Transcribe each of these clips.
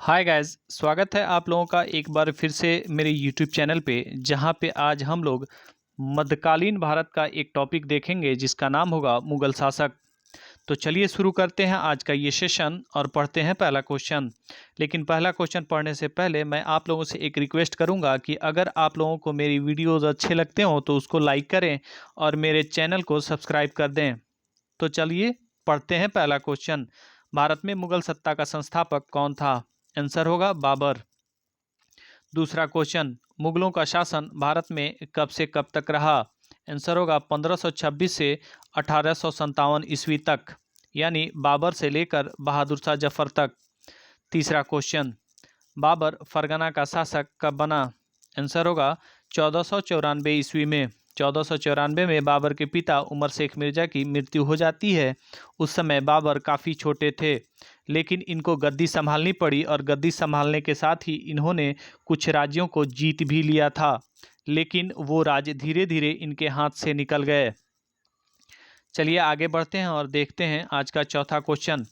Hi guys, स्वागत है आप लोगों का एक बार फिर से मेरे यूट्यूब चैनल पे, जहाँ पे आज हम लोग मध्यकालीन भारत का एक टॉपिक देखेंगे जिसका नाम होगा मुगल शासक। तो चलिए शुरू करते हैं आज का ये सेशन और पढ़ते हैं पहला क्वेश्चन। लेकिन पहला क्वेश्चन पढ़ने से पहले मैं आप लोगों से एक रिक्वेस्ट करूंगा कि अगर आप लोगों को मेरी वीडियोज़ अच्छे लगते हों तो उसको लाइक करें और मेरे चैनल को सब्सक्राइब कर दें। तो चलिए पढ़ते हैं पहला क्वेश्चन। भारत में मुगल सत्ता का संस्थापक कौन था? आंसर होगा बाबर। दूसरा क्वेश्चन, मुगलों का शासन भारत में कब से कब तक रहा? आंसर होगा 1526 से 1857 ईस्वी तक, यानी बाबर से लेकर बहादुर शाह जफर तक। तीसरा क्वेश्चन, बाबर फरगना का शासक कब बना? आंसर होगा 1494 ईस्वी में। 1494 में बाबर के पिता उमर शेख मिर्जा की मृत्यु हो जाती है। उस समय बाबर काफ़ी छोटे थे, लेकिन इनको गद्दी संभालनी पड़ी और गद्दी संभालने के साथ ही इन्होंने कुछ राज्यों को जीत भी लिया था, लेकिन वो राज्य धीरे धीरे इनके हाथ से निकल गए। चलिए आगे बढ़ते हैं और देखते हैं आज का चौथा क्वेश्चन।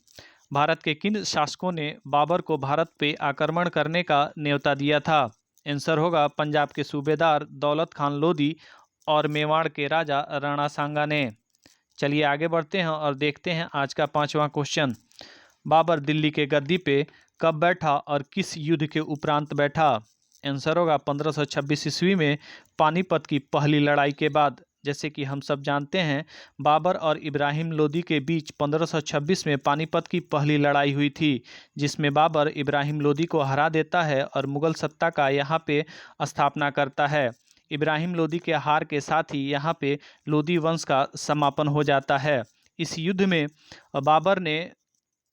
भारत के किन शासकों ने बाबर को भारत पे आक्रमण करने का न्योता दिया था? आंसर होगा पंजाब के सूबेदार दौलत खान लोधी और मेवाड़ के राजा राणा सांगा ने। चलिए आगे बढ़ते हैं और देखते हैं आज का पांचवा क्वेश्चन। बाबर दिल्ली के गद्दी पे कब बैठा और किस युद्ध के उपरांत बैठा? आंसर होगा 1526 ईस्वी में, पानीपत की पहली लड़ाई के बाद। जैसे कि हम सब जानते हैं, बाबर और इब्राहिम लोदी के बीच 1526 में पानीपत की पहली लड़ाई हुई थी, जिसमें बाबर इब्राहिम लोदी को हरा देता है और मुगल सत्ता का यहाँ पे स्थापना करता है। इब्राहिम लोदी के हार के साथ ही यहाँ पे लोदी वंश का समापन हो जाता है। इस युद्ध में बाबर ने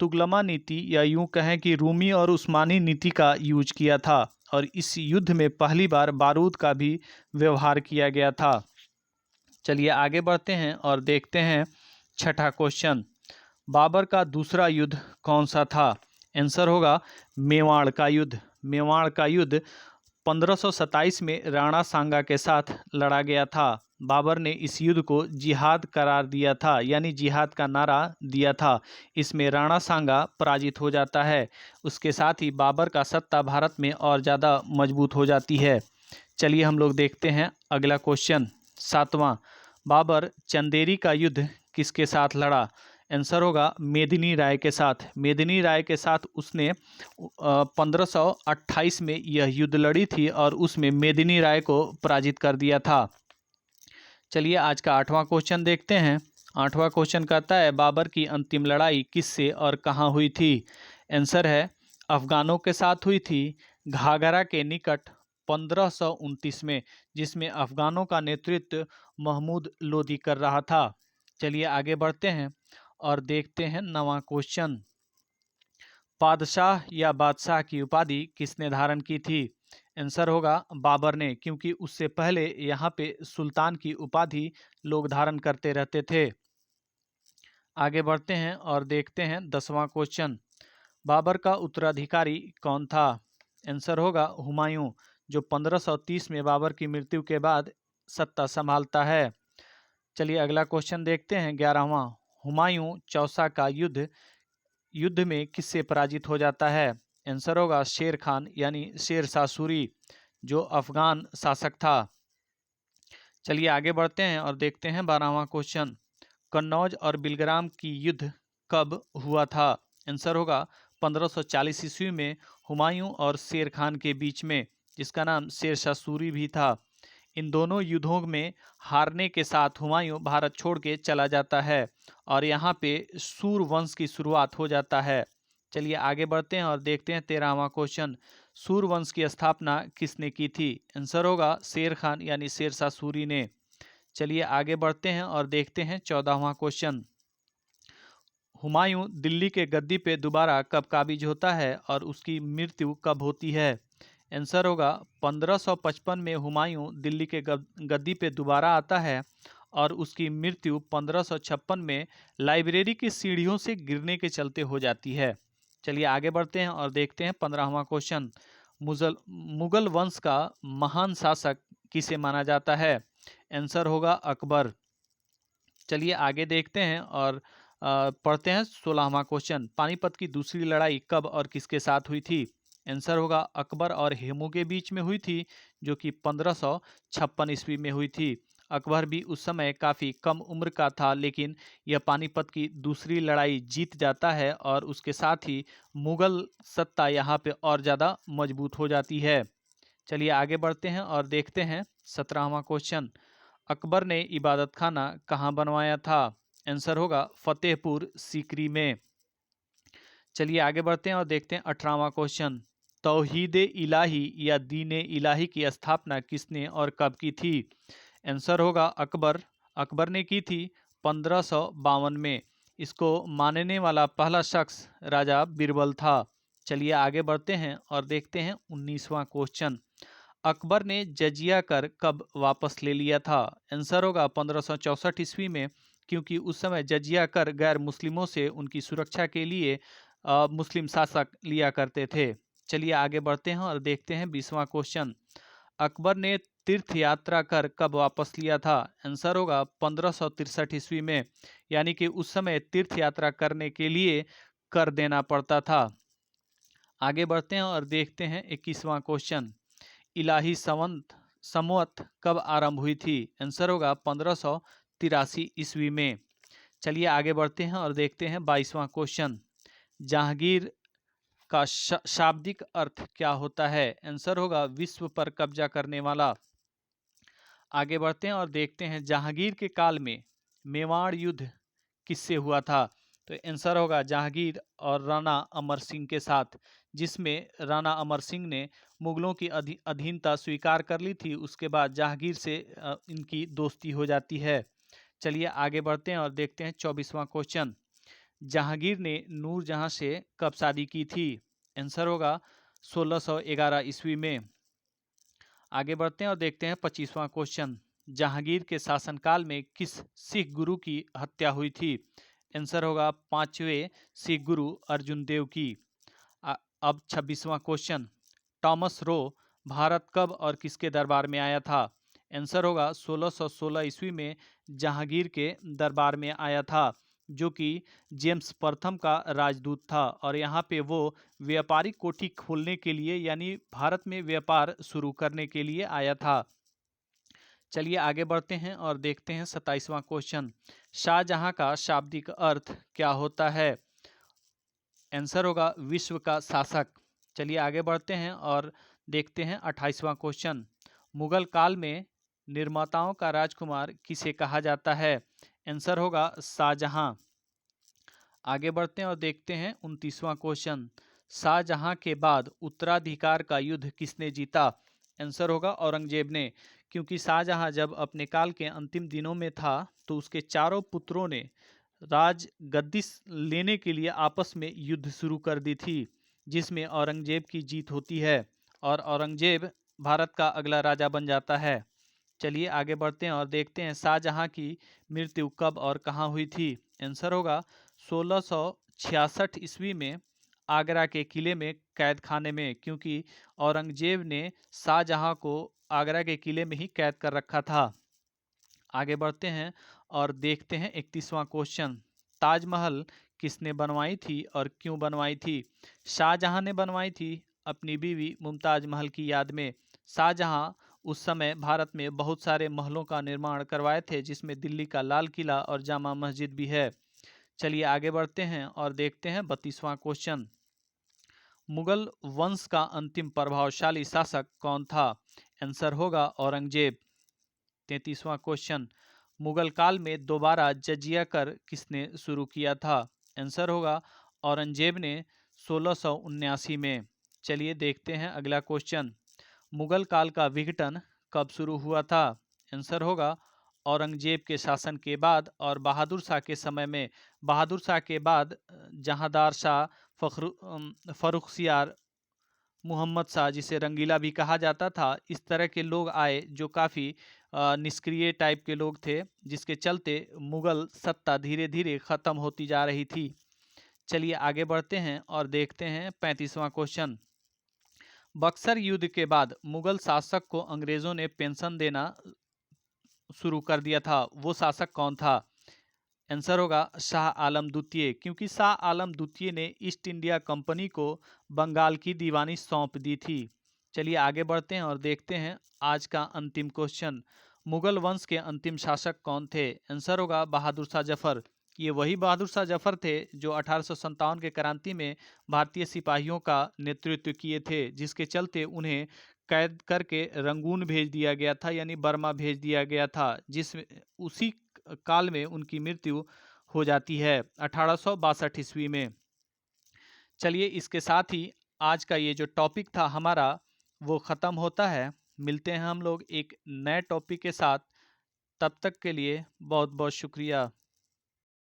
तुगलमा नीति या यूं कहें कि रूमी और उस्मानी नीति का यूज किया था, और इस युद्ध में पहली बार बारूद का भी व्यवहार किया गया था। चलिए आगे बढ़ते हैं और देखते हैं छठा क्वेश्चन। बाबर का दूसरा युद्ध कौन सा था? आंसर होगा मेवाड़ का युद्ध। मेवाड़ का युद्ध 1527 में राणा सांगा के साथ लड़ा गया था। बाबर ने इस युद्ध को जिहाद करार दिया था, यानी जिहाद का नारा दिया था। इसमें राणा सांगा पराजित हो जाता है। उसके साथ ही बाबर का सत्ता भारत में और ज़्यादा मजबूत हो जाती है। चलिए हम लोग देखते हैं अगला क्वेश्चन, सातवां। बाबर चंदेरी का युद्ध किसके साथ लड़ा? आंसर होगा मेदिनी राय के साथ। मेदिनी राय के साथ उसने 1528 में यह युद्ध लड़ी थी और उसमें मेदिनी राय को पराजित कर दिया था। चलिए आज का आठवां क्वेश्चन देखते हैं। आठवां क्वेश्चन कहता है, बाबर की अंतिम लड़ाई किससे और कहाँ हुई थी? आंसर है अफगानों के साथ हुई थी, घाघरा के निकट 1529 में, जिसमें अफगानों का नेतृत्व महमूद लोदी कर रहा था। चलिए आगे बढ़ते हैं और देखते हैं नवां क्वेश्चन। पादशाह या बादशाह की उपाधि किसने धारण की थी? आंसर होगा बाबर ने, क्योंकि उससे पहले यहाँ पे सुल्तान की उपाधि लोग धारण करते रहते थे। आगे बढ़ते हैं और देखते हैं 10वां क्वेश्चन। बाबर का उत्तराधिकारी कौन था? आंसर होगा हुमायूं, जो 1530 में बाबर की मृत्यु के बाद सत्ता संभालता है। चलिए अगला क्वेश्चन देखते हैं 11वां। हुमायूं चौसा का युद्ध में किससे पराजित हो जाता है? आंसर होगा शेर खान, यानी शेर शाह सूरी, जो अफगान शासक था। चलिए आगे बढ़ते हैं और देखते हैं 12वां क्वेश्चन। कन्नौज और बिलग्राम की युद्ध कब हुआ था? आंसर होगा 1540 ईस्वी में, हुमायूं और शेर खान के बीच में, जिसका नाम शेर शाह सूरी भी था। इन दोनों युद्धों में हारने के साथ हुमायूं भारत छोड़ के चला जाता है और यहाँ पे सूर वंश की शुरुआत हो जाता है। चलिए आगे बढ़ते हैं और देखते हैं 13वां क्वेश्चन। सूर वंश की स्थापना किसने की थी? आंसर होगा शेर खान, यानी शेर शाह सूरी ने। चलिए आगे बढ़ते हैं और देखते हैं 14वां क्वेश्चन। हुमायूं दिल्ली के गद्दी पे दोबारा कब काबिज होता है और उसकी मृत्यु कब होती है? आंसर होगा 1555 में हुमायूं दिल्ली के गद्दी पे दोबारा आता है और उसकी मृत्यु 1556 में लाइब्रेरी की सीढ़ियों से गिरने के चलते हो जाती है। चलिए आगे बढ़ते हैं और देखते हैं 15वां क्वेश्चन। मुगल वंश का महान शासक किसे माना जाता है? आंसर होगा अकबर। चलिए आगे देखते हैं और पढ़ते हैं 16वां क्वेश्चन। पानीपत की दूसरी लड़ाई कब और किसके साथ हुई थी? आंसर होगा अकबर और हेमू के बीच में हुई थी, जो कि 1556 ईस्वी में हुई थी। अकबर भी उस समय काफ़ी कम उम्र का था, लेकिन यह पानीपत की दूसरी लड़ाई जीत जाता है और उसके साथ ही मुगल सत्ता यहाँ पे और ज़्यादा मजबूत हो जाती है। चलिए आगे बढ़ते हैं और देखते हैं 17वां क्वेश्चन। अकबर ने इबादत खाना कहाँ बनवाया था? आंसर होगा फतेहपुर सीकरी में। चलिए आगे बढ़ते हैं और देखते हैं 18वां क्वेश्चन। तौहीद इलाही या दीन इलाही की स्थापना किसने और कब की थी? आंसर होगा अकबर। अकबर ने की थी 1552 में। इसको मानने वाला पहला शख्स राजा बीरबल था। चलिए आगे बढ़ते हैं और देखते हैं 19वां क्वेश्चन। अकबर ने जजिया कर कब वापस ले लिया था? आंसर होगा 1564 ईस्वी में, क्योंकि उस समय जजिया कर गैर मुस्लिमों से उनकी सुरक्षा के लिए मुस्लिम शासक लिया करते थे। चलिए आगे बढ़ते हैं और देखते हैं 20वां क्वेश्चन। अकबर ने तीर्थ यात्रा कर कब वापस लिया था? आंसर होगा 1563 ईस्वी में, यानी कि उस समय तीर्थ यात्रा करने के लिए कर देना पड़ता था। आगे बढ़ते हैं और देखते हैं 21वां क्वेश्चन। इलाही संवत कब आरंभ हुई थी? आंसर होगा 1583 ईस्वी में। चलिए आगे बढ़ते हैं और देखते हैं 22वां क्वेश्चन। जहांगीर का शाब्दिक अर्थ क्या होता है? आंसर होगा विश्व पर कब्जा करने वाला। आगे बढ़ते हैं और देखते हैं जहांगीर के काल में मेवाड़ युद्ध किससे हुआ था? तो आंसर होगा जहांगीर और राणा अमर सिंह के साथ, जिसमें राणा अमर सिंह ने मुगलों की अधीनता स्वीकार कर ली थी। उसके बाद जहांगीर से इनकी दोस्ती हो जाती है। चलिए आगे बढ़ते हैं और देखते हैं 24वां क्वेश्चन। जहांगीर ने नूरजहां से कब शादी की थी? आंसर होगा 1611 ईस्वी में। आगे बढ़ते हैं और देखते हैं 25वां क्वेश्चन। जहांगीर के शासनकाल में किस सिख गुरु की हत्या हुई थी? आंसर होगा 5वें सिख गुरु अर्जुन देव की। अब 26वां क्वेश्चन। टॉमस रो भारत कब और किसके दरबार में आया था? आंसर होगा 1616 ईस्वी में जहांगीर के दरबार में आया था, जो कि जेम्स प्रथम का राजदूत था और यहाँ पे वो व्यापारिक कोठी खोलने के लिए, यानी भारत में व्यापार शुरू करने के लिए आया था। चलिए आगे बढ़ते हैं और देखते हैं 27वां क्वेश्चन। शाहजहां का शाब्दिक अर्थ क्या होता है? आंसर होगा विश्व का शासक। चलिए आगे बढ़ते हैं और देखते हैं 28वां क्वेश्चन। मुगल काल में निर्माताओं का राजकुमार किसे कहा जाता है? आंसर होगा शाहजहां। आगे बढ़ते हैं और देखते हैं 29वां क्वेश्चन। शाहजहां के बाद उत्तराधिकार का युद्ध किसने जीता? आंसर होगा औरंगजेब ने, क्योंकि शाहजहां जब अपने काल के अंतिम दिनों में था तो उसके चारों पुत्रों ने राज गद्दी लेने के लिए आपस में युद्ध शुरू कर दी थी, जिसमें औरंगजेब की जीत होती है और औरंगजेब भारत का अगला राजा बन जाता है। चलिए आगे बढ़ते हैं और देखते हैं शाहजहां की मृत्यु कब और कहाँ हुई थी। आंसर होगा 1666 ईस्वी में आगरा के किले में कैद खाने में, क्योंकि औरंगजेब ने शाहजहां को आगरा के किले में ही कैद कर रखा था। आगे बढ़ते हैं और देखते हैं 31वां क्वेश्चन। ताजमहल किसने बनवाई थी और क्यों बनवाई थी? शाहजहां ने बनवाई थी अपनी बीवी मुमताज महल की याद में। शाहजहां उस समय भारत में बहुत सारे महलों का निर्माण करवाए थे, जिसमें दिल्ली का लाल किला और जामा मस्जिद भी है। चलिए आगे बढ़ते हैं और देखते हैं 32वां क्वेश्चन। मुगल वंश का अंतिम प्रभावशाली शासक कौन था? आंसर होगा औरंगजेब। 33वां क्वेश्चन। मुगल काल में दोबारा जजिया कर किसने शुरू किया था? आंसर होगा औरंगजेब ने 1679 में। चलिए देखते हैं अगला क्वेश्चन। मुगल काल का विघटन कब शुरू हुआ था? आंसर होगा औरंगजेब के शासन के बाद और बहादुर शाह के समय में। बहादुर शाह के बाद जहांदार शाह, फर्रुखसियार, मोहम्मद शाह, जिसे रंगीला भी कहा जाता था, इस तरह के लोग आए जो काफ़ी निष्क्रिय टाइप के लोग थे, जिसके चलते मुगल सत्ता धीरे धीरे ख़त्म होती जा रही थी। चलिए आगे बढ़ते हैं और देखते हैं 35वां क्वेश्चन। बक्सर युद्ध के बाद मुगल शासक को अंग्रेज़ों ने पेंशन देना शुरू कर दिया था, वो शासक कौन था? आंसर होगा शाह आलम द्वितीय, क्योंकि शाह आलम द्वितीय ने ईस्ट इंडिया कंपनी को बंगाल की दीवानी सौंप दी थी। चलिए आगे बढ़ते हैं और देखते हैं आज का अंतिम क्वेश्चन। मुगल वंश के अंतिम शासक कौन थे? आंसर होगा बहादुर शाह जफर। ये वही बहादुर शाह जफर थे जो 1857 के क्रांति में भारतीय सिपाहियों का नेतृत्व किए थे, जिसके चलते उन्हें कैद करके रंगून भेज दिया गया था, यानी बर्मा भेज दिया गया था, जिस उसी काल में उनकी मृत्यु हो जाती है 1862 ईस्वी में। चलिए इसके साथ ही आज का ये जो टॉपिक था हमारा वो ख़त्म होता है। मिलते हैं हम लोग एक नए टॉपिक के साथ। तब तक के लिए बहुत बहुत शुक्रिया।